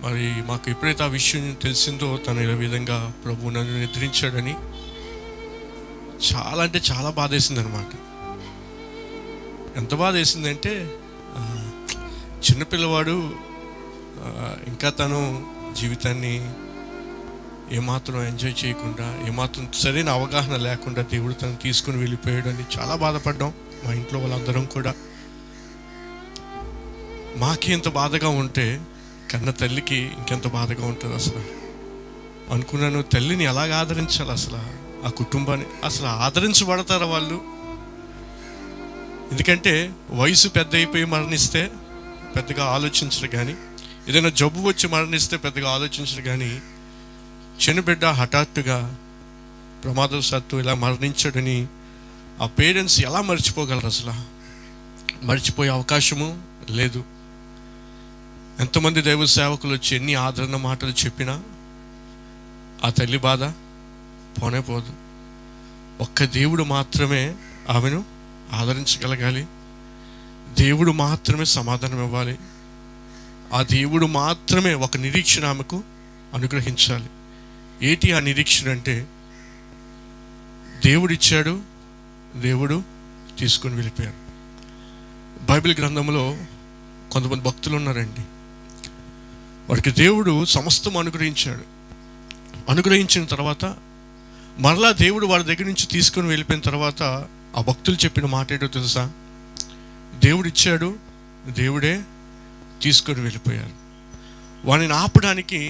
మరి మాకు ఎప్పుడైతే ఆ విషయం తెలిసిందో తను ఈ విధంగా ప్రభు నన్ను నిద్రించాడని చాలా అంటే చాలా బాధ వేసింది అనమాట. ఎంత బాధ వేసిందంటే చిన్నపిల్లవాడు ఇంకా తను జీవితాన్ని ఏమాత్రం ఎంజాయ్ చేయకుండా, ఏమాత్రం సరైన అవగాహన లేకుండా దేవుడు తను తీసుకుని వెళ్ళిపోయాడని చాలా బాధపడ్డాం మా ఇంట్లో వాళ్ళందరం కూడా. మాకి ఎంత బాధగా ఉంటే కన్న తల్లికి ఇంకెంత బాధగా ఉంటుంది. అసలు అనుకున్నాను, తల్లిని ఎలాగ ఆదరించాలి, అసలు ఆ కుటుంబాన్ని అసలు ఆదరించబడతారా వాళ్ళు? ఎందుకంటే వయసు పెద్ద అయిపోయి మరణిస్తే పెద్దగా ఆలోచించరు, కానీ ఏదైనా జబ్బు వచ్చి మరణిస్తే పెద్దగా ఆలోచించరు. కానీ చిన్నబిడ్డ హఠాత్తుగా ప్రమాదవశాత్తు ఇలా మరణించాడని ఆ పేరెంట్స్ ఎలా మర్చిపోగలరు? అసలు మర్చిపోయే అవకాశము లేదు. ఎంతమంది దైవ సేవకులు వచ్చి ఎన్ని ఆదరణ మాటలు చెప్పినా ఆ తల్లి బాధ పోనే పోదు. ఒక్క దేవుడు మాత్రమే ఆమెను ఆదరించగలగాలి. దేవుడు మాత్రమే సమాధానం ఇవ్వాలి. ఆ దేవుడు మాత్రమే ఒక నిరీక్షణ ఆమెకు అనుగ్రహించాలి. ఏంటి ఆ నిరీక్షణ అంటే, దేవుడు ఇచ్చాడు, దేవుడు తీసుకొని వెళ్ళిపోయాడు. బైబిల్ గ్రంథంలో కొంతమంది భక్తులు ఉన్నారండి, వారికి దేవుడు సమస్తం అనుగ్రహించాడు. అనుగ్రహించిన తర్వాత మరలా దేవుడు వారి దగ్గర నుంచి తీసుకొని వెళ్ళిపోయిన తర్వాత ఆ భక్తులు చెప్పిన మాట ఏంటో తెలుసా? దేవుడు ఇచ్చాడు, దేవుడే తీసుకొని వెళ్ళిపోయారు. వాడిని ఆపడానికి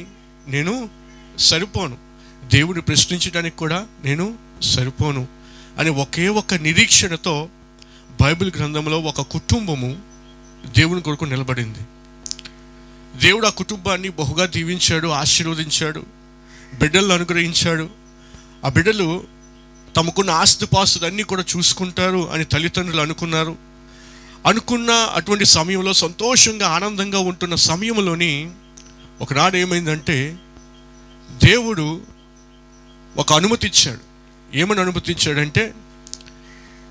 నేను సరిపోను, దేవుడిని ప్రశ్నించడానికి కూడా నేను సరిపోను అని ఒకే ఒక్క నిరీక్షణతో బైబిల్ గ్రంథంలో ఒక కుటుంబము దేవుని కొరకు నిలబడింది. దేవుడు ఆ కుటుంబాన్ని బహుగా దీవించాడు, ఆశీర్వదించాడు, బిడ్డలను అనుగ్రహించాడు. ఆ బిడ్డలు తమకున్న ఆస్తిపాస్తులు అన్నీ కూడా చూసుకుంటారు అని తల్లిదండ్రులు అనుకున్న అటువంటి సమయంలో, సంతోషంగా ఆనందంగా ఉంటున్న సమయంలోని ఒకనాడు ఏమైందంటే, దేవుడు ఒక అనుమతి ఇచ్చాడు. ఏమని అనుమతి ఇచ్చాడంటే,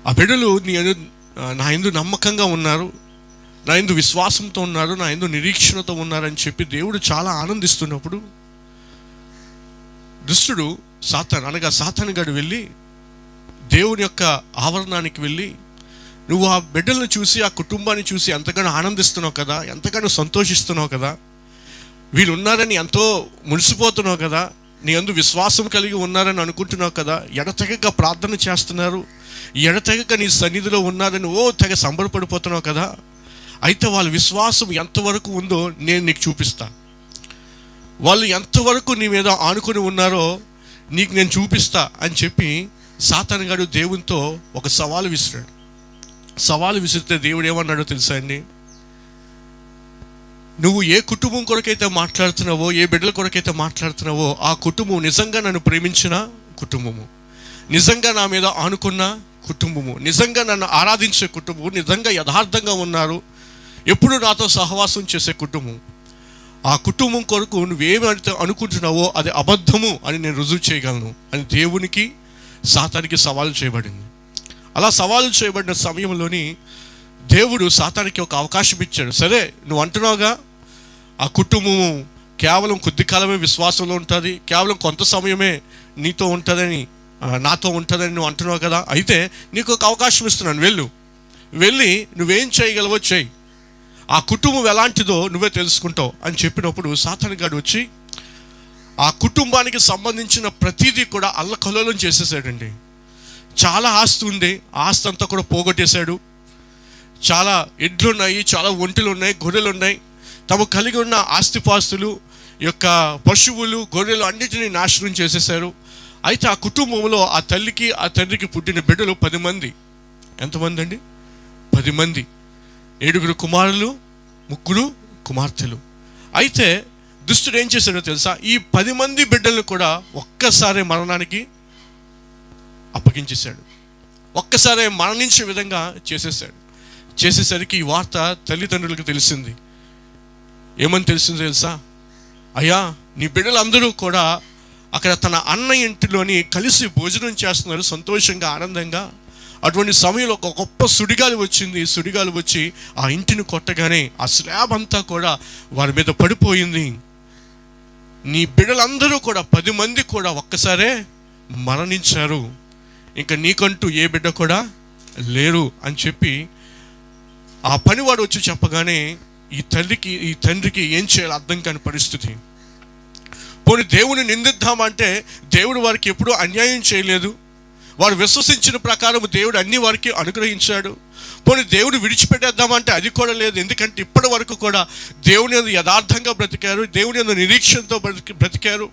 ఆ బిడ్డలు నా యందు నమ్మకంగా ఉన్నారు, నా యందు విశ్వాసంతో ఉన్నారు, నా యందు నిరీక్షణతో ఉన్నారని చెప్పి దేవుడు చాలా ఆనందిస్తున్నప్పుడు దుష్టుడు సాతాను గాడు వెళ్ళి దేవుని యొక్క ఆవరణానికి వెళ్ళి, నువ్వు ఆ బిడ్డలను చూసి, ఆ కుటుంబాన్ని చూసి ఎంతగానో ఆనందిస్తున్నావు కదా, ఎంతగానో సంతోషిస్తున్నావు కదా, వీళ్ళు ఉన్నారని ఎంతో మురిసిపోతున్నావు కదా, నీ యందు విశ్వాసం కలిగి ఉన్నారని అనుకుంటున్నావు కదా, ఎడతెగక ప్రార్థన చేస్తున్నారు, ఎడతెగక నీ సన్నిధిలో ఉన్నారని తెగ సంబరపడిపోతున్నావు కదా, అయితే వాళ్ళ విశ్వాసం ఎంతవరకు ఉందో నేను నీకు చూపిస్తా. వాళ్ళు ఎంతవరకు నీ మీద ఆనుకొని ఉన్నారో నీకు నేను చూపిస్తా అని చెప్పి సాతాను గాడు దేవునితో ఒక సవాలు విసిరాడు. సవాలు విసిరితే దేవుడు ఏమన్నాడో తెలుసా అండి? నువ్వు ఏ కుటుంబం కొరకైతే మాట్లాడుతున్నావో, ఏ బిడ్డల కొరకైతే మాట్లాడుతున్నావో, ఆ కుటుంబం నిజంగా నన్ను ప్రేమించిన కుటుంబము, నిజంగా నా మీద ఆనుకున్న కుటుంబము, నిజంగా నన్ను ఆరాధించే కుటుంబం, నిజంగా యథార్థంగా ఉన్నారు, ఎప్పుడు నాతో సహవాసం చేసే కుటుంబం, ఆ కుటుంబం కొరకు నువ్వేమైతే అనుకుంటున్నావో అది అబద్ధము అని నేను రుజువు చేయగలను అని దేవునికి సాతానికి సవాలు చేయబడింది. అలా సవాలు చేయబడిన సమయంలోని దేవుడు సాతానికి ఒక అవకాశం ఇచ్చాడు. సరే, నువ్వు అంటున్నావుగా ఆ కుటుంబము కేవలం కొద్ది కాలమే విశ్వాసంలో ఉంటుంది, కేవలం కొంత సమయమే నీతో ఉంటుందని, నాతో ఉంటుందని నువ్వు అంటున్నావు కదా, అయితే నీకు ఒక అవకాశం ఇస్తున్నాను, వెళ్ళి నువ్వేం చేయగలవో చెయ్యి, ఆ కుటుంబం ఎలాంటిదో నువ్వే తెలుసుకుంటావు అని చెప్పినప్పుడు సాతాను గాడు వచ్చి ఆ కుటుంబానికి సంబంధించిన ప్రతిదీ కూడా అల్లకల్లోలం చేసేసాడండి. చాలా ఆస్తి ఉంది, ఆస్తి అంతా కూడా పోగొట్టేశాడు. చాలా ఎడ్లు ఉన్నాయి, చాలా ఒంటెలు ఉన్నాయి, గొర్రెలు ఉన్నాయి. తమ కలిగి ఉన్న ఆస్తిపాస్తులు, యొక్క పశువులు, గొర్రెలు అన్నిటినీ నాశనం చేసేశారు. అయితే ఆ కుటుంబంలో ఆ తల్లికి ఆ తండ్రికి పుట్టిన బిడ్డలు 10 మంది. ఎంతమంది అండి? 10 మంది. 7 కుమారులు, 3 కుమార్తెలు. అయితే దుష్టుడు ఏం చేశాడో తెలుసా? ఈ 10 మంది బిడ్డలను కూడా ఒక్కసారి మరణానికి అప్పగించేశాడు. ఒక్కసారి మరణించే విధంగా చేసేసరికి ఈ వార్త తల్లిదండ్రులకు తెలిసింది. ఏమని తెలిసిందో తెలుసా? అయ్యా, నీ బిడ్డలందరూ కూడా అక్కడ తన అన్న ఇంటిలోని కలిసి భోజనం చేస్తున్నారు, సంతోషంగా ఆనందంగా. అటువంటి సమయంలో ఒక గొప్ప సుడిగాలి వచ్చింది. సుడిగాలి వచ్చి ఆ ఇంటిని కొట్టగానే ఆ స్లాబ్ అంతా కూడా వారి మీద పడిపోయింది. నీ బిడ్డలందరూ కూడా 10 మంది కూడా ఒక్కసారే మరణించారు, ఇంకా నీకంటూ ఏ బిడ్డ కూడా లేరు అని చెప్పి ఆ పనివాడు వచ్చి చెప్పగానే ఈ తండ్రికి ఏం చేయాలో అర్థం కాని పరిస్థితి. పోనీ దేవుని నిందిద్దామంటే దేవుడు వారికి ఎప్పుడూ అన్యాయం చేయలేదు, వారు విశ్వసించిన ప్రకారం దేవుడు అన్ని వారికి అనుగ్రహించాడు. పోనీ దేవుడు విడిచిపెట్టేద్దామంటే అది కూడా లేదు, ఎందుకంటే ఇప్పటి వరకు కూడా దేవుని యందు యథార్థంగా బ్రతికారు, దేవుని యందు నిరీక్షణతో బ్రతికారు.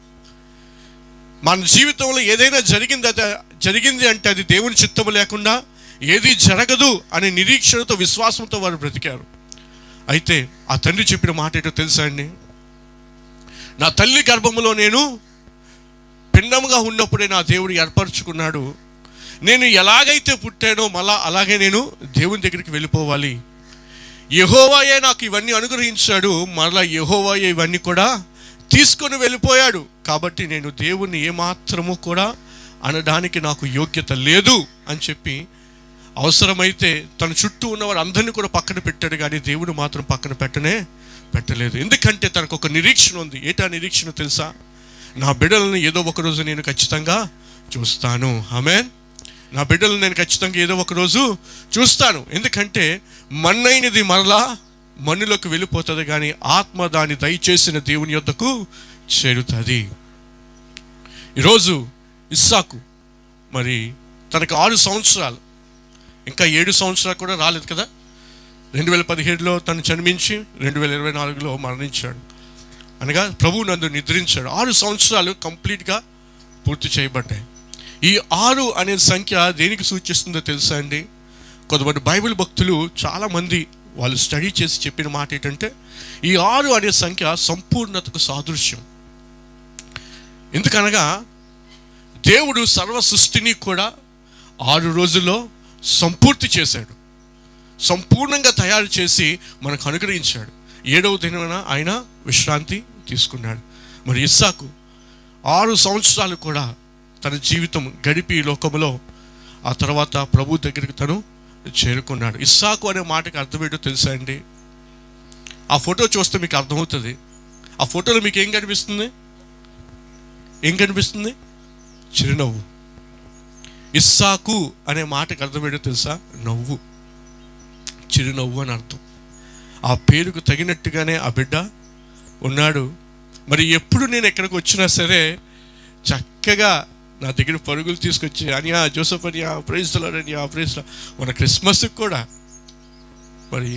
మన జీవితంలో ఏదైనా జరిగింది అంటే అది దేవుని చిత్తము లేకుండా ఏది జరగదు అనే నిరీక్షణతో విశ్వాసంతో వారు బ్రతికారు. అయితే ఆ తండ్రి చెప్పిన మాట ఏంటో తెలుసా అండి? నా తల్లి గర్భములో నేను పిండముగా ఉన్నప్పుడే నా దేవుడు ఏర్పరచుకున్నాడు, నేను ఎలాగైతే పుట్టానో మళ్ళా అలాగే నేను దేవుని దగ్గరికి వెళ్ళిపోవాలి. యెహోవాయే నాకు ఇవన్నీ అనుగ్రహించాడు, మరలా యెహోవాయే ఇవన్నీ కూడా తీసుకొని వెళ్ళిపోయాడు. కాబట్టి నేను దేవుణ్ణి ఏమాత్రము కూడా అనడానికి నాకు యోగ్యత లేదు అని చెప్పి అవసరమైతే తన చుట్టూ ఉన్నవారు అందరినీ కూడా పక్కన పెట్టాడు, కానీ దేవుడు మాత్రం పక్కన పెట్టలేదు. ఎందుకంటే తనకు ఒక నిరీక్షణ ఉంది. ఏటా నిరీక్షణ తెలుసా? నా బిడ్డలను ఏదో ఒకరోజు నేను ఖచ్చితంగా చూస్తాను. ఆమేన్. నా బిడ్డలను నేను ఖచ్చితంగా ఏదో ఒకరోజు చూస్తాను. ఎందుకంటే మన్నైనది మరలా మన్నులోకి వెళ్ళిపోతుంది, కానీ ఆత్మ దాన్ని దయచేసిన దేవుని యొద్దకు చేరుతుంది. ఈరోజు ఇస్సాకు మరి తనకు 6 సంవత్సరాలు, ఇంకా 7 సంవత్సరాలు కూడా రాలేదు కదా. 2017లో తను జన్మించి 2024లో మరణించాడు, అనగా ప్రభువు నందు నిద్రించాడు. 6 సంవత్సరాలు కంప్లీట్గా పూర్తి చేయబడ్డాయి. ఈ 6 అనే సంఖ్య దేనికి సూచిస్తుందో తెలుసా అండి? కొంతమంది బైబిల్ భక్తులు చాలామంది వాళ్ళు స్టడీ చేసి చెప్పిన మాట ఏంటంటే, ఈ 6 అనే సంఖ్య సంపూర్ణతకు సాదృశ్యం. ఎందుకనగా దేవుడు సర్వ సృష్టిని కూడా 6 రోజుల్లో సంపూర్తి చేశాడు, సంపూర్ణంగా తయారు చేసి మనకు అనుగ్రహించాడు. 7వ దినమున ఆయన విశ్రాంతి తీసుకున్నాడు. మరి ఇస్సాకు 6 సంవత్సరాలు కూడా తన జీవితం గడిపి ఈ లోకంలో ఆ తర్వాత ప్రభు దగ్గరికి తను చేరుకున్నాడు. ఇస్సాకు అనే మాటకి అర్థం ఏంటో తెలుసా అండి? ఆ ఫోటో చూస్తే మీకు అర్థమవుతుంది. ఆ ఫోటోలో మీకు ఏం కనిపిస్తుంది? చిరునవ్వు. ఇస్సాకు అనే మాటకి అర్థం ఏంటో తెలుసా? నవ్వు, చిరునవ్వు అని అర్థం. ఆ పేరుకు తగినట్టుగానే ఆ బిడ్డ ఉన్నాడు. మరి ఎప్పుడు నేను ఎక్కడికి వచ్చినా సరే చక్కగా నా దగ్గర పరుగులు తీసుకొచ్చి అనియా జోసఫ్ అనియా ప్రైజ్ మన క్రిస్మస్కి కూడా మరి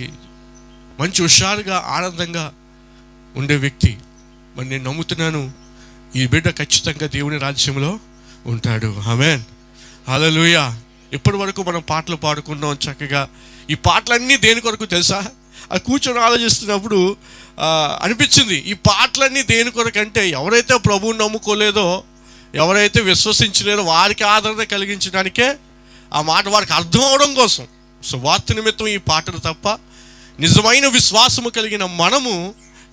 మంచి హుషారుగా ఆనందంగా ఉండే వ్యక్తి. మరి నేను నమ్ముతున్నాను ఈ బిడ్డ ఖచ్చితంగా దేవుని రాజ్యంలో ఉంటాడు. ఆమేన్, హల్లెలూయా. ఇప్పటి వరకు మనం పాటలు పాడుకున్నాం చక్కగా. ఈ పాటలన్నీ దేని కొరకు తెలుసా? అది కూర్చొని ఆలోచిస్తున్నప్పుడు అనిపించింది, ఈ పాటలన్నీ దేని కొరకు అంటే ఎవరైతే ప్రభువుని నమ్ముకోలేదో, ఎవరైతే విశ్వసించలేదో వారికి ఆదరణ కలిగించడానికే ఆ మాట వారికి అర్థం అవడం కోసం. సువార్త నిమిత్తం ఈ పాటలు తప్ప నిజమైన విశ్వాసము కలిగిన మనము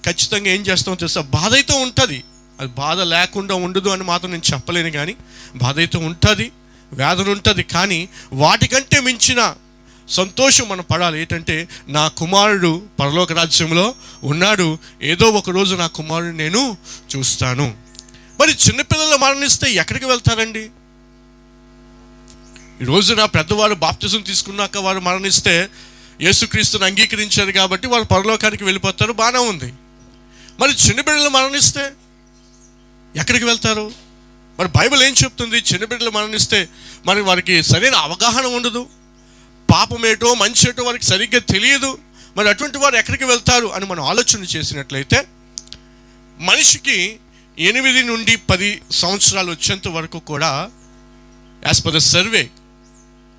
ఖచ్చితంగా ఏం చేస్తామో తెలుసా? బాధ అయితే ఉంటుంది, అది బాధ లేకుండా ఉండదు అని మాత్రం నేను చెప్పలేను, కానీ బాధ అయితే ఉంటుంది, వేదన ఉంటుంది. కానీ వాటికంటే మించిన సంతోషం మనం పడాలి. ఏంటంటే నా కుమారుడు పరలోక రాజ్యంలో ఉన్నాడు, ఏదో ఒక రోజు నా కుమారుడు నేను చూస్తాను. మరి చిన్నపిల్లలు మరణిస్తే ఎక్కడికి వెళ్తారండి? ఈరోజు నా పెద్దవారు బాప్తిజం తీసుకున్నాక వారు మరణిస్తే యేసుక్రీస్తుని అంగీకరించారు కాబట్టి వారు పరలోకానికి వెళ్ళిపోతారు, బాగానే ఉంది. మరి చిన్నపిల్లలు మరణిస్తే ఎక్కడికి వెళ్తారు? మరి బైబిల్ ఏం చెప్తుంది? చిన్నపిల్లలు మరణిస్తే మరి వారికి సరైన అవగాహన ఉండదు, పాపం ఏటో మంచి ఏటో వారికి సరిగ్గా తెలియదు. మరి అటువంటి వారు ఎక్కడికి వెళ్తారు అని మనం ఆలోచన చేసినట్లయితే, మనిషికి 8 నుండి 10 సంవత్సరాలు వచ్చేంత వరకు కూడా యాజ్ పర్ ద సర్వే,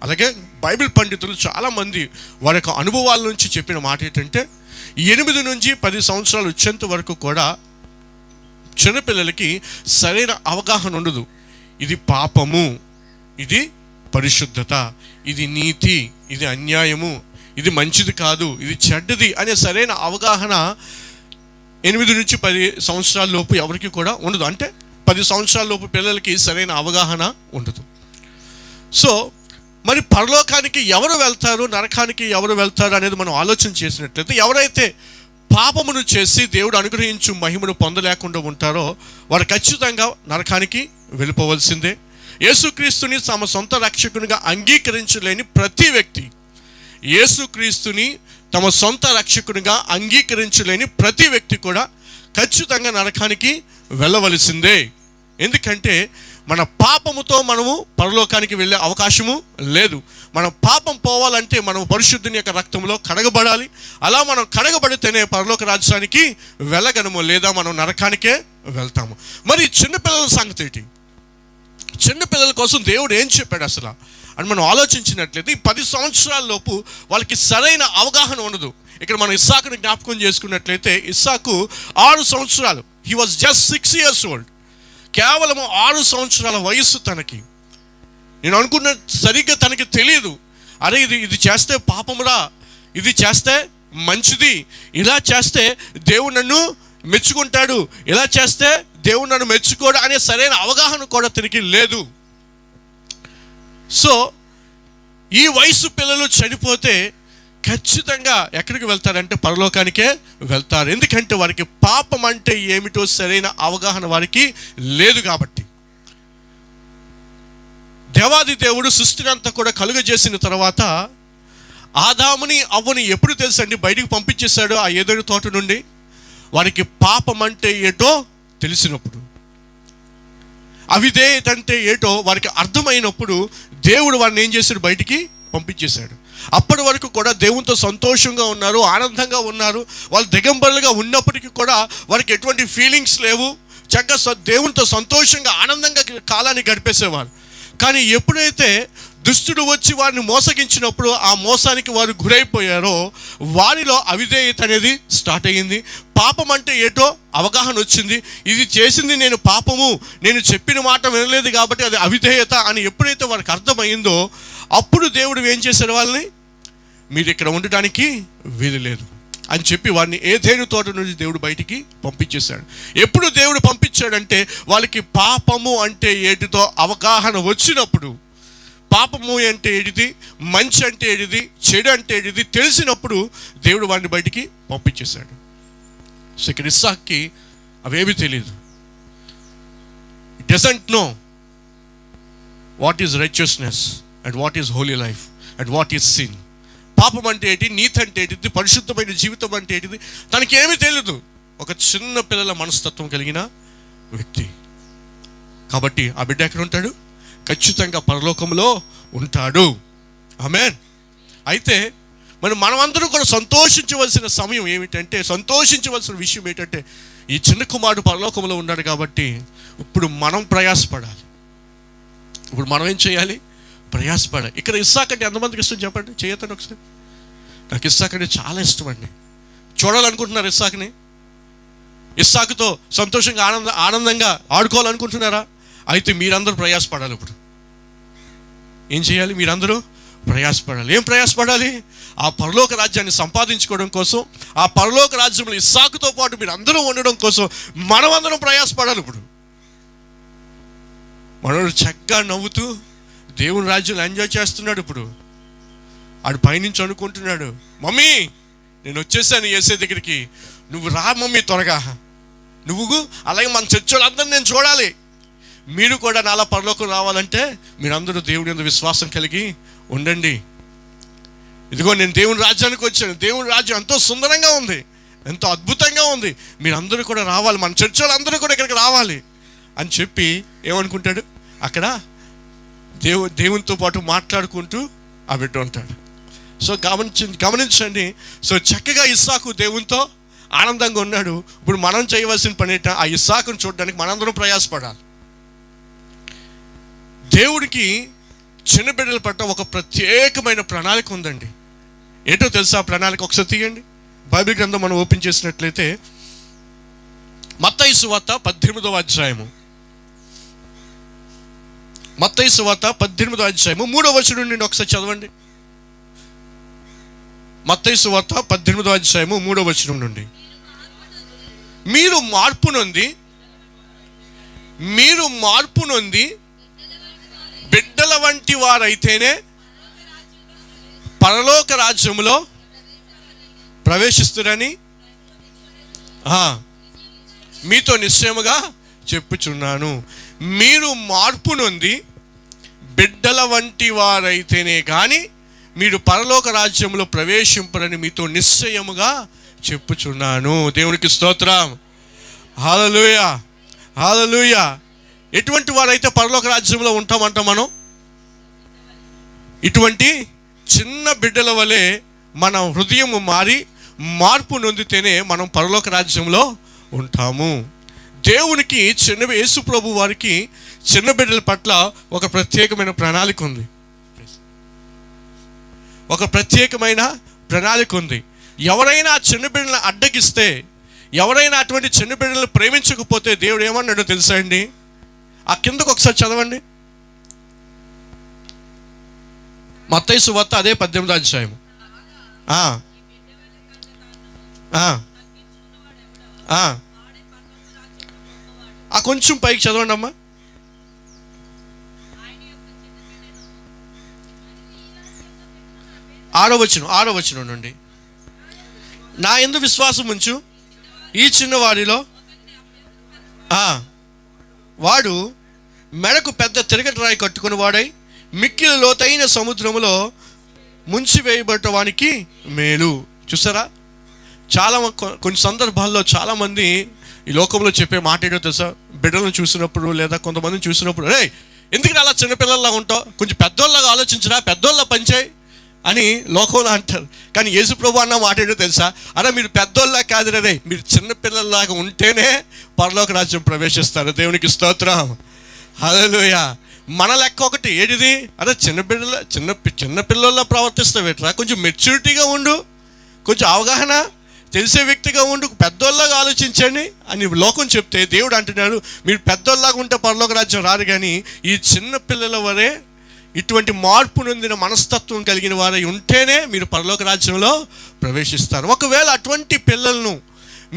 అలాగే బైబిల్ పండితులు చాలామంది వారి యొక్క అనుభవాల నుంచి చెప్పిన మాట ఏంటంటే 8 నుంచి 10 సంవత్సరాలు వచ్చేంత వరకు కూడా చిన్నపిల్లలకి సరైన అవగాహన ఉండదు. ఇది పాపము, ఇది పరిశుద్ధత, ఇది నీతి, ఇది అన్యాయము, ఇది మంచిది కాదు, ఇది చెడ్డది అనే సరైన అవగాహన 8 నుంచి 10 సంవత్సరాల లోపు ఎవరికి కూడా ఉండదు. అంటే 10 సంవత్సరాల లోపు పిల్లలకి సరైన అవగాహన ఉండదు. సో మరి పరలోకానికి ఎవరు వెళ్తారు, నరకానికి ఎవరు వెళ్తారు అనేది మనం ఆలోచన చేసినట్లయితే, ఎవరైతే పాపమును చేసి దేవుడు అనుగ్రహించు మహిమను పొందలేకుండా ఉంటారో వారు ఖచ్చితంగా నరకానికి వెళ్ళిపోవలసిందే. యేసుక్రీస్తుని తమ సొంత రక్షకునిగా అంగీకరించలేని ప్రతి వ్యక్తి, యేసుక్రీస్తుని తమ సొంత రక్షకునిగా అంగీకరించలేని ప్రతి వ్యక్తి కూడా ఖచ్చితంగా నరకానికి వెళ్ళవలసిందే. ఎందుకంటే మన పాపముతో మనము పరలోకానికి వెళ్ళే అవకాశము లేదు. మన పాపం పోవాలంటే మనం పరిశుద్ధుని యొక్క రక్తంలో కడగబడాలి. అలా మనం కడగబడితేనే పరలోక రాజ్యానికి వెళ్ళగలము, లేదా మనం నరకానికే వెళ్తాము. మరి చిన్నపిల్లల సంగతి ఏంటి? చిన్నపిల్లల కోసం దేవుడు ఏం చెప్పాడు అసలు అని మనం ఆలోచించినట్లయితే, ఈ 10 సంవత్సరాల లోపు వాళ్ళకి సరైన అవగాహన ఉండదు. ఇక్కడ మనం ఇస్సాకుని జ్ఞాపకం చేసుకున్నట్లయితే, ఇస్సాకు 6 సంవత్సరాలు, he was just 6 years old. కేవలము 6 సంవత్సరాల వయస్సు తనకి. నేను అనుకున్న సరిగ్గా తనకి తెలియదు, అరే ఇది చేస్తే పాపమురా, ఇది చేస్తే మంచిది, ఇలా చేస్తే దేవుడు నన్ను మెచ్చుకుంటాడు, ఇలా చేస్తే దేవుడు నన్ను మెచ్చుకోడు అనే సరైన అవగాహన కూడా తనకి లేదు. సో ఈ వయసు పిల్లలు చనిపోతే ఖచ్చితంగా ఎక్కడికి వెళ్తారంటే పరలోకానికే వెళ్తారు. ఎందుకంటే వారికి పాపం అంటే ఏమిటో సరైన అవగాహన వారికి లేదు. కాబట్టి దేవాది దేవుడు సృష్టిని అంతా కూడా కలుగజేసిన తర్వాత ఆదాముని అవ్వని ఎప్పుడు తెలుసండి బయటికి పంపించేశాడు ఆ ఏదైనా తోట నుండి? వారికి పాపం అంటే ఏటో తెలిసినప్పుడు, అవిధేయత అంటే ఏటో వారికి అర్థమైనప్పుడు దేవుడు వారిని ఏం చేశాడు? బయటికి పంపించేశాడు. అప్పటి వరకు కూడా దేవునితో సంతోషంగా ఉన్నారు, ఆనందంగా ఉన్నారు. వాళ్ళు దిగంబరులుగా ఉన్నప్పటికీ కూడా వారికి ఎటువంటి ఫీలింగ్స్ లేవు. చక్కగా దేవునితో సంతోషంగా ఆనందంగా కాలాన్ని గడిపేసేవారు. కానీ ఎప్పుడైతే దుష్టుడు వచ్చి వారిని మోసగించినప్పుడు, ఆ మోసానికి వారు గురైపోయారో వారిలో అవిధేయత అనేది స్టార్ట్ అయ్యింది. పాపం అంటే ఏటో అవగాహన వచ్చింది. ఇది చేసింది నేను పాపము, నేను చెప్పిన మాట వినలేదు కాబట్టి అది అవిధేయత అని ఎప్పుడైతే వారికి అర్థమైందో, అప్పుడు దేవుడు ఏం చేశాడు? వాళ్ళని మీరు ఇక్కడ ఉండడానికి వీలు లేదు అని చెప్పి వారిని ఏదేను తోట నుంచి దేవుడు బయటికి పంపించేశాడు. ఎప్పుడు దేవుడు పంపించాడంటే వాళ్ళకి పాపము అంటే ఏటితో అవగాహన వచ్చినప్పుడు, పాపము అంటే ఏడిది, మంచి అంటే ఏడిది, చెడు అంటే ఏడిది తెలిసినప్పుడు దేవుడు వారిని బయటికి పంపించేశాడు. సో ఇక్కడ ఇస్సాక్కి అవేమీ తెలియదు. It doesn't know what is righteousness and what is Holi life and what is sin. పాపం అంటే ఏంటి, నీతి అంటే ఏంటిది, పరిశుద్ధమైన జీవితం అంటే ఏంటిది తనకి ఏమీ తెలియదు. ఒక చిన్న పిల్లల మనస్తత్వం కలిగిన వ్యక్తి. కాబట్టి ఆ బిడ్డ ఎక్కడ ఉంటాడు? ఖచ్చితంగా పరలోకంలో ఉంటాడు. ఆమేన్. అయితే మనమందరూ కూడా సంతోషించవలసిన సమయం ఏమిటంటే, సంతోషించవలసిన విషయం ఏంటంటే, ఈ చిన్న కుమారుడు పరలోకంలో ఉన్నాడు కాబట్టి ఇప్పుడు మనం ప్రయాసపడాలి. ఇప్పుడు మనం ఏం చేయాలి? ప్రయాసపడాలి. ఇక్కడ ఇస్సాక్ అంటే ఎంతమందికి ఇష్టం చెప్పండి, చేయొద్దండి ఒకసారి. నాకు ఇస్సాక్ అంటే చాలా ఇష్టం అండి. చూడాలనుకుంటున్నారు ఇస్సాక్ని? ఇస్సాకుతో సంతోషంగా ఆనందంగా ఆడుకోవాలనుకుంటున్నారా? అయితే మీరందరూ ప్రయాసపడాలి. ఇప్పుడు ఏం చేయాలి? మీరందరూ ప్రయాసపడాలి. ఏం ప్రయాసపడాలి? ఆ పరలోక రాజ్యాన్ని సంపాదించుకోవడం కోసం, ఆ పరలోక రాజ్యంలో ఇస్సాకుతో పాటు మీరు అందరూ ఉండడం కోసం మనమందరం ప్రయాసపడాలి. ఇప్పుడు మనోడు చక్కగా నవ్వుతూ దేవుని రాజ్యంలో ఎంజాయ్ చేస్తున్నాడు. ఇప్పుడు ఆడు పైనుంచి అనుకుంటున్నాడు, మమ్మీ నేను వచ్చేసాను యేసే దగ్గరికి, నువ్వు రా మమ్మీ త్వరగా, నువ్వు అలాగే మన చర్చ్ వాళ్ళందరూ నేను చూడాలి, మీరు కూడా నాలా పరలోకం రావాలంటే మీరందరూ దేవుడి యందు విశ్వాసం కలిగి ఉండండి. ఇదిగో నేను దేవుని రాజ్యానికి వచ్చాను, దేవుని రాజ్యం ఎంతో సుందరంగా ఉంది, ఎంతో అద్భుతంగా ఉంది, మీరందరూ కూడా రావాలి, మన చర్చ్ వాళ్ళందరూ కూడా ఇక్కడికి రావాలి అని చెప్పి ఏమనుకుంటాడు? అక్కడ దేవునితో పాటు మాట్లాడుకుంటూ ఆ బిడ్డ ఉంటాడు. సో గమనించండి. సో చక్కగా ఇస్సాకు దేవునితో ఆనందంగా ఉన్నాడు. ఇప్పుడు మనం చేయవలసిన పని ఏంటంటే, ఆ ఇస్సాకును చూడడానికి మనందరం ప్రయాసపడాలి. దేవుడికి చిన్న బిడ్డల పట్ల ఒక ప్రత్యేకమైన ప్రణాళిక ఉందండి. ఏంటో తెలుసా ఆ ప్రణాళిక? ఒకసారి తీయండి బైబిల్ గ్రంథం మనం ఓపెన్ చేసినట్లయితే, మత్తయి సువార్త 18వ అధ్యాయము, మత్తయి సువార్త 18వ అధ్యాయము 3వ వచనం నుండి ఒకసారి చదవండి. మత్తయి సువార్త 18వ అధ్యాయము 3వ వచనం నుండి, మీరు మార్పు నొంది బిడ్డల వంటి వారైతేనే పరలోక రాజ్యములో ప్రవేశిస్తురని మీతో నిశ్చయముగా చెప్పుచున్నాను, మీరు మార్పు నొంది బిడ్డల వంటి వారైతేనే కానీ మీరు పరలోక రాజ్యంలో ప్రవేశింపరని మీతో నిశ్చయముగా చెప్పుచున్నాను. దేవునికి స్తోత్రం. హల్లెలూయా, హల్లెలూయా. ఎటువంటి వారైతే పరలోక రాజ్యంలో ఉంటామంట మనం? ఇటువంటి చిన్న బిడ్డల వలె మన హృదయం మారి మార్పు నొందితేనే మనం పరలోక రాజ్యంలో ఉంటాము. దేవునికి యేసు ప్రభు వారికి చిన్న బిడ్డల పట్ల ఒక ప్రత్యేకమైన ప్రణాళిక ఉంది. ఒక ప్రత్యేకమైన ప్రణాళిక ఉంది. ఎవరైనా చిన్న బిడ్డలను అడ్డగిస్తే, ఎవరైనా అటువంటి చిన్న బిడ్డలను ప్రేమించకపోతే దేవుడు ఏమన్నాడో తెలుసా అండి? ఆ కిందకు ఒకసారి చదవండి. మత్తయి సువార్త అదే 18వ అధ్యాయం. కొంచెం పైకి చదవండి అమ్మా. ఆరో వచనం నుండి, నా యందు విశ్వాసం ఉంచు ఈ చిన్నవాడిలో వాడు మెడకు పెద్ద తిరగటి రాయి కట్టుకుని వాడై మిక్కిలి లోతైన సముద్రములో ముంచివేయబడటానికి మేలు. చూసారా, కొన్ని సందర్భాల్లో చాలామంది ఈ లోకంలో చెప్పే మాట ఏంటో తెలుసా? బిడ్డలను చూసినప్పుడు లేదా కొంతమందిని చూసినప్పుడు, రే ఎందుకు అలా చిన్నపిల్లల్లా ఉంటావు, కొంచెం పెద్దోళ్ళలాగా ఆలోచించరా, పెద్దోళ్ళ పనిచేయి అని లోకంలో అంటారు. కానీ యేసు ప్రభు అన్న మాట ఏంటో తెలుసా? అరే మీరు పెద్దోళ్ళ కాదు రే, మీరు చిన్నపిల్లల్లాగా ఉంటేనే పరలోక రాజ్యం ప్రవేశిస్తారు. దేవునికి స్తోత్రం. హల్లెలూయా. మన లెక్క ఒకటి ఏంటిది? అరే చిన్నపిల్లల్లా ప్రవర్తిస్తావేట్రా, కొంచెం మెచ్యూరిటీగా ఉండు, కొంచెం అవగాహన తెలిసే వ్యక్తిగా ఉండు, పెద్దోళ్ళలాగా ఆలోచించండి అని లోకం చెప్తే దేవుడు అంటున్నాడు, మీరు పెద్దోళ్ళలాగా ఉంటే పరలోక రాజ్యం రారు, కానీ ఈ చిన్నపిల్లల వరే ఇటువంటి మార్పు నొందిన మనస్తత్వం కలిగిన వారై ఉంటేనే మీరు పరలోక రాజ్యంలో ప్రవేశిస్తారు. ఒకవేళ అటువంటి పిల్లలను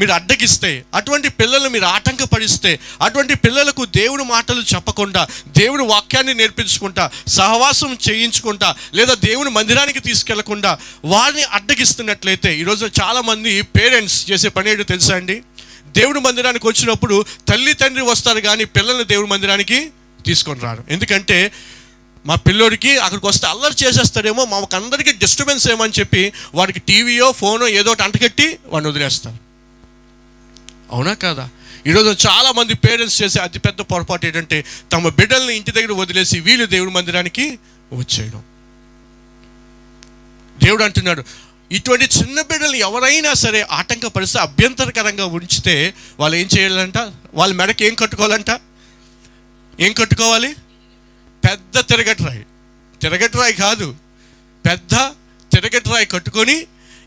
మీరు అడ్డగిస్తే, అటువంటి పిల్లలను మీరు ఆటంకపరిస్తే, అటువంటి పిల్లలకు దేవుడి మాటలు చెప్పకుండా, దేవుడి వాక్యాన్ని నేర్పించుకుంటా, సహవాసం చేయించుకుంటా, లేదా దేవుని మందిరానికి తీసుకెళ్లకుండా వారిని అడ్డగిస్తున్నట్లయితే, ఈరోజు చాలామంది పేరెంట్స్ చేసే పని ఏంటో తెలుసా అండి? దేవుడి మందిరానికి వచ్చినప్పుడు తల్లి తండ్రి వస్తారు కానీ పిల్లల్ని దేవుడి మందిరానికి తీసుకొని రారు. ఎందుకంటే మా పిల్లోడికి అక్కడికి వస్తే అల్లరి చేసేస్తాడేమో, మాకందరికీ డిస్టర్బెన్స్ ఏమని చెప్పి వాడికి టీవీయో ఫోనో ఏదో ఒకటి అంటగట్టి వాడిని వదిలేస్తారు. అవునా కాదా? ఈరోజు చాలామంది పేరెంట్స్ చేసే అతిపెద్ద పొరపాటు ఏంటంటే తమ బిడ్డల్ని ఇంటి దగ్గర వదిలేసి వీళ్ళు దేవుడి మందిరానికి వచ్చేయడం. దేవుడు అంటున్నాడు, ఇటువంటి చిన్న బిడ్డలు ఎవరైనా సరే ఆటంకపరిస్తే, అభ్యంతరకరంగా ఉంచితే వాళ్ళు ఏం చేయాలంట? వాళ్ళ మెడకి ఏం కట్టుకోవాలంట? ఏం కట్టుకోవాలి? పెద్ద తిరగటి రాయి కాదు, పెద్ద తిరగటి రాయి కట్టుకొని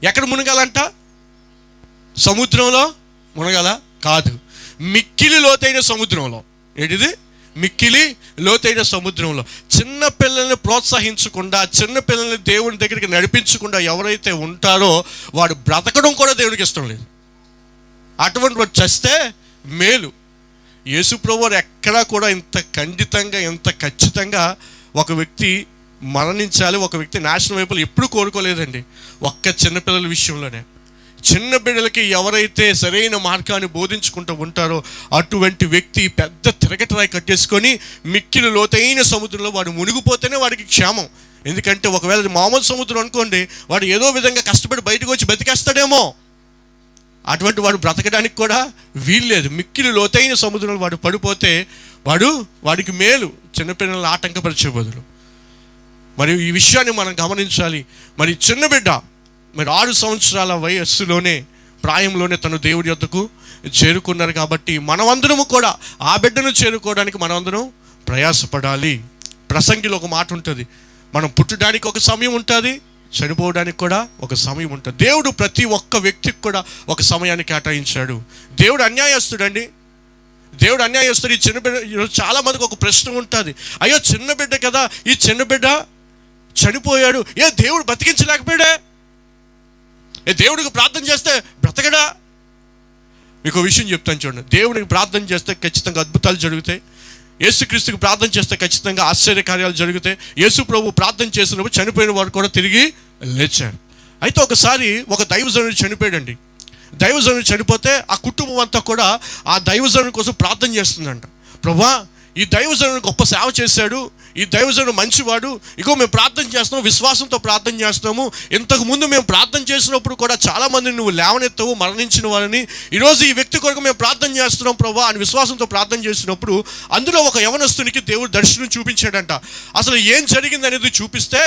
ఎక్కడ మునగాలంట? సముద్రంలో మునగాల కాదు, మిక్కిలి లోతైన సముద్రంలో. ఏంటిది? మిక్కిలి లోతైన సముద్రంలో. చిన్న పిల్లల్ని ప్రోత్సహించకుండా, చిన్న పిల్లల్ని దేవుని దగ్గరికి నడిపించకుండా ఎవరైతే ఉంటారో వాడు బ్రతకడం కూడా దేవుడికి ఇష్టం లేదు. అటువంటి వాడు చస్తే మేలు. యేసు ప్రభువు ఎక్కడా కూడా ఇంత ఖండితంగా, ఇంత ఖచ్చితంగా ఒక వ్యక్తి మరణించాలి, ఒక వ్యక్తి నాశనం వైపులు ఎప్పుడు కోరుకోలేదండి. ఒక్క చిన్నపిల్లల విషయంలోనే. చిన్న బిడ్డలకి ఎవరైతే సరైన మార్గాన్ని బోధించుకుంటూ ఉంటారో అటువంటి వ్యక్తి పెద్ద తిరగటరాయి కట్టేసుకొని మిక్కిలి లోతైన సముద్రంలో వాడు మునిగిపోతేనే వాడికి క్షేమం. ఎందుకంటే ఒకవేళ మామూలు సముద్రం అనుకోండి, వాడు ఏదో విధంగా కష్టపడి బయటకు వచ్చి బతికేస్తాడేమో, అటువంటి వాడు బ్రతకడానికి కూడా వీల్లేదు. మిక్కిలి లోతైన సముద్రంలో వాడు పడిపోతే వాడికి మేలు, చిన్నపిల్లలను ఆటంకపరిచే బదులు. మరి ఈ విషయాన్ని మనం గమనించాలి. మరి చిన్న బిడ్డ మరి 6 సంవత్సరాల వయస్సులోనే, ప్రాయంలోనే తను దేవుడి యొద్దకు చేరుకున్నారు. కాబట్టి మనమందరము కూడా ఆ బిడ్డను చేరుకోవడానికి మనమందరం ప్రయాసపడాలి. ప్రసంగిలో ఒక మాట ఉంటుంది, మనం పుట్టడానికి ఒక సమయం ఉంటుంది, చనిపోవడానికి కూడా ఒక సమయం ఉంటుంది. దేవుడు ప్రతి ఒక్క వ్యక్తికి కూడా ఒక సమయాన్ని కేటాయించాడు. దేవుడు అన్యాయస్తుడండి, దేవుడు అన్యాయస్తుడు. ఈ చిన్న బిడ్డ, ఈరోజు చాలామందికి ఒక ప్రశ్న ఉంటుంది, అయ్యో చిన్న బిడ్డ కదా, ఈ చిన్న బిడ్డ చనిపోయాడు, దేవుడు బతికించలేకపోయాడే, దేవుడికి ప్రార్థన చేస్తే బ్రతకడా? మీకు విషయం చెప్తాను చూడండి. దేవుడికి ప్రార్థన చేస్తే ఖచ్చితంగా అద్భుతాలు జరుగుతాయి. యేసుక్రీస్తుకి ప్రార్థన చేస్తే ఖచ్చితంగా ఆశ్చర్యకార్యాలు జరుగుతాయి. యేసు ప్రభు ప్రార్థన చేసినప్పుడు చనిపోయిన వాడు కూడా తిరిగి లేచాడు. అయితే ఒకసారి ఒక దైవజనుడు చనిపోయాడండి. దైవజనుడు చనిపోతే ఆ కుటుంబం అంతా కూడా ఆ దైవజనుడి కోసం ప్రార్థన చేస్తుందంట. ప్రభువా, ఈ దైవజనుడు గొప్ప సేవ చేశాడు, ఈ దైవజనుడు మంచివాడు, ఇగో మేము ప్రార్థన చేస్తున్నాము, విశ్వాసంతో ప్రార్థన చేస్తున్నాము. ఇంతకుముందు మేము ప్రార్థన చేసినప్పుడు కూడా చాలామంది నువ్వు లేవనెత్తవు, మరణించిన వారిని. ఈరోజు ఈ వ్యక్తి కొరకు మేము ప్రార్థన చేస్తున్నాం ప్రభువా అని విశ్వాసంతో ప్రార్థన చేసినప్పుడు అందులో ఒక యవనస్తునికి దేవుడు దర్శనం చూపించాడంట. అసలు ఏం జరిగింది అనేది చూపిస్తే,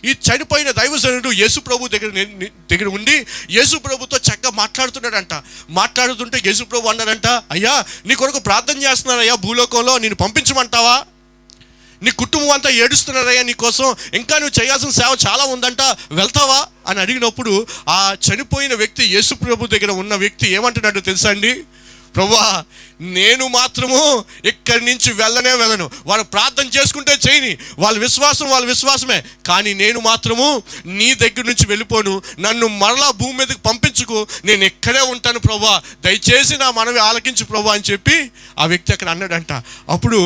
ఈ చనిపోయిన దైవజనుడు యేసు ప్రభు దగ్గర ఉండి యేసు ప్రభుతో చక్కగా మాట్లాడుతున్నాడంట. మాట్లాడుతుంటే యేసు ప్రభు అన్నాడంట, అయ్యా నీ కొరకు ప్రార్థన చేస్తున్నారయ్యా, భూలోకంలో నేను పంపించమంటావా? నీ కుటుంబం అంతా ఏడుస్తున్నారయ్యా నీ కోసం, ఇంకా నువ్వు చేయాల్సిన సేవ చాలా ఉందంట, వెళ్తావా అని అడిగినప్పుడు ఆ చనిపోయిన వ్యక్తి, యేసు ప్రభు దగ్గర ఉన్న వ్యక్తి ఏమంటున్నాడో తెలుసా అండి? ప్రభువా, నేను మాత్రము ఇక్కడి నుంచి వెళ్ళను. వాళ్ళు ప్రార్థన చేసుకుంటే చేయని, వాళ్ళ విశ్వాసమే, కానీ నేను మాత్రము నీ దగ్గర నుంచి వెళ్ళిపోను. నన్ను మరలా భూమి మీదకి పంపించుకు, నేను ఇక్కడే ఉంటాను ప్రభువా, దయచేసి నా మనవి ఆలకించు ప్రభువా అని చెప్పి ఆ వ్యక్తి అక్కడ అన్నాడంట. అప్పుడు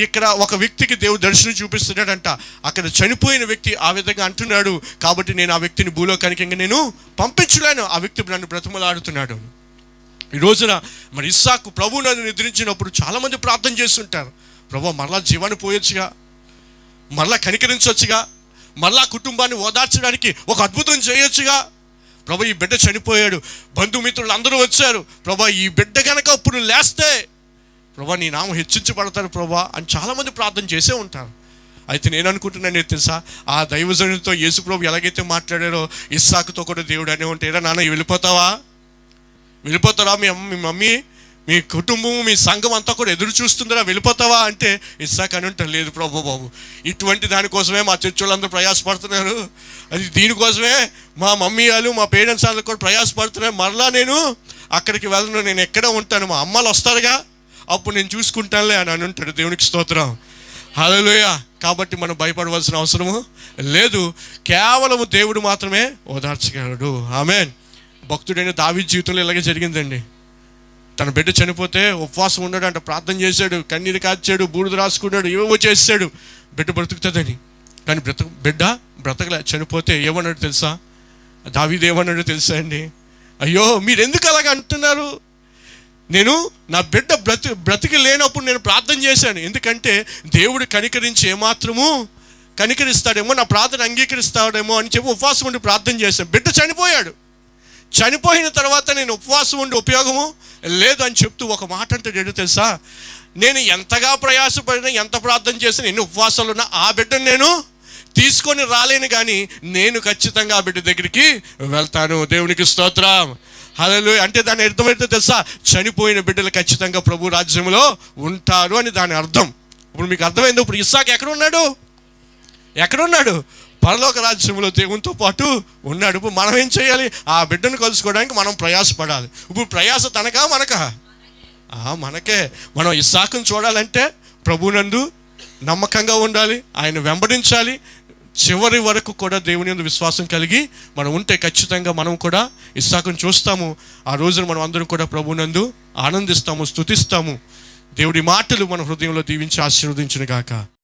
ఇక్కడ ఒక వ్యక్తికి దేవుడు దర్శనం చూపిస్తున్నాడంట. అక్కడ చనిపోయిన వ్యక్తి ఆ విధంగా అంటున్నాడు, కాబట్టి నేను ఆ వ్యక్తిని భూలోకానికి ఇంకా నేను పంపించలేను. ఆ వ్యక్తి నన్ను బ్రతిమలాడుతున్నాడు. ఈ రోజున మరి ఇస్సాకు ప్రభు నన్ను నిద్రించినప్పుడు చాలామంది ప్రార్థన చేస్తుంటారు, ప్రభు మరలా జీవాన్ని పోయొచ్చుగా, మరలా కనికరించవచ్చుగా, మరలా కుటుంబాన్ని ఓదార్చడానికి ఒక అద్భుతం చేయొచ్చుగా. ప్రభు ఈ బిడ్డ చనిపోయాడు, బంధుమిత్రులు అందరూ వచ్చారు, ప్రభు ఈ బిడ్డ కనుక ఇప్పుడు లేస్తే ప్రభు నీ నామం హెచ్చించబడతారు ప్రభు అని చాలామంది ప్రార్థన చేసే ఉంటారు. అయితే నేను అనుకుంటున్నాను తెలుసా, ఆ దైవజనుడితో యేసు ప్రభు ఎలాగైతే మాట్లాడారో ఇస్సాకుతో కూడా దేవుడు అనే ఉంటే, ఏరా నాన్న వెళ్ళిపోతారా, మీ మమ్మీ, మీ కుటుంబం, మీ సంఘం అంతా కూడా ఎదురు చూస్తుందిరా, వెళ్ళిపోతావా అంటే ఇస్సాకు అని ఉంటాను, లేదు ప్రభు బాబు, ఇటువంటి దానికోసమే మా చర్చ్ వాళ్ళందరూ ప్రయాసపడుతున్నారు, అది దీనికోసమే మా మమ్మీ వాళ్ళు, మా పేరెంట్స్ అందరూ కూడా ప్రయాసపడుతున్నారు, మరలా నేను అక్కడికి వెళ్ళను, నేను ఎక్కడ ఉంటాను, మా అమ్మాలు వస్తారుగా, అప్పుడు నేను చూసుకుంటానులే అని ఉంటాడు. దేవునికి స్తోత్రం, హల్లెలూయా. కాబట్టి మనం భయపడవలసిన అవసరము లేదు, కేవలము దేవుడు మాత్రమే ఓదార్చగలడు. ఆమేన్. భక్తుడైన దావీదు జీవితంలో ఇలాగే జరిగిందండి. తన బిడ్డ చనిపోతే ఉపవాసం ఉన్నాడు అంట, ప్రార్థన చేశాడు, కన్నీరు కాచాడు, బూడిద రాసుకున్నాడు, ఏవేవో చేశాడు బిడ్డ బ్రతుకుతుందని. కానీ బిడ్డ బ్రతకలే, చనిపోతే ఏమన్నాడు తెలుసా? దావీదు ఏమన్నాడు తెలుసా అండి? అయ్యో మీరు ఎందుకు అలాగ అంటున్నారు, నేను నా బిడ్డ బ్రతికి లేనప్పుడు నేను ప్రార్థన చేశాను, ఎందుకంటే దేవుడు కనికరించి ఏమాత్రము కనికరిస్తాడేమో, నా ప్రార్థన అంగీకరిస్తాడేమో అని చెప్పి ఉపవాసం ఉండి ప్రార్థన చేశాను. బిడ్డ చనిపోయిన తర్వాత నేను ఉపవాసం ఉండి ఉపయోగము లేదు అని చెప్తూ ఒక మాట అంటే ఏంటో తెలుసా? నేను ఎంతగా ప్రయాసపడినా, ఎంత ప్రార్థన చేసినా, ఎన్ని ఉపవాసాలు ఉన్నా ఆ బిడ్డను నేను తీసుకొని రాలేను, కానీ నేను ఖచ్చితంగా ఆ బిడ్డ దగ్గరికి వెళ్తాను. దేవునికి స్తోత్రం, హల్లెలూయా. అంటే దాని అర్థం ఏంటో తెలుసా? చనిపోయిన బిడ్డలు ఖచ్చితంగా ప్రభు రాజ్యంలో ఉంటారు అని దాని అర్థం. ఇప్పుడు మీకు అర్థమైంది. ఇప్పుడు ఇస్సాకు ఎక్కడున్నాడు? పరలోక రాజ్యంలో దేవునితో పాటు ఉన్నాడు. ఇప్పుడు మనం ఏం చేయాలి? ఆ బిడ్డను కలుసుకోవడానికి మనం ప్రయాసపడాలి. ఇప్పుడు ప్రయాస తనకా మనకా? మనకే. మనం ఇస్సాకును చూడాలంటే ప్రభునందు నమ్మకంగా ఉండాలి, ఆయన వెంబడించాలి, చివరి వరకు కూడా దేవుని యందు విశ్వాసం కలిగి మనం ఉంటే ఖచ్చితంగా మనం కూడా ఇస్సాకును చూస్తాము. ఆ రోజున మనం అందరం కూడా ప్రభునందు ఆనందిస్తాము, స్తుతిస్తాము. దేవుడి మాటలు మన హృదయంలో దీవించి ఆశీర్వదించును గాక.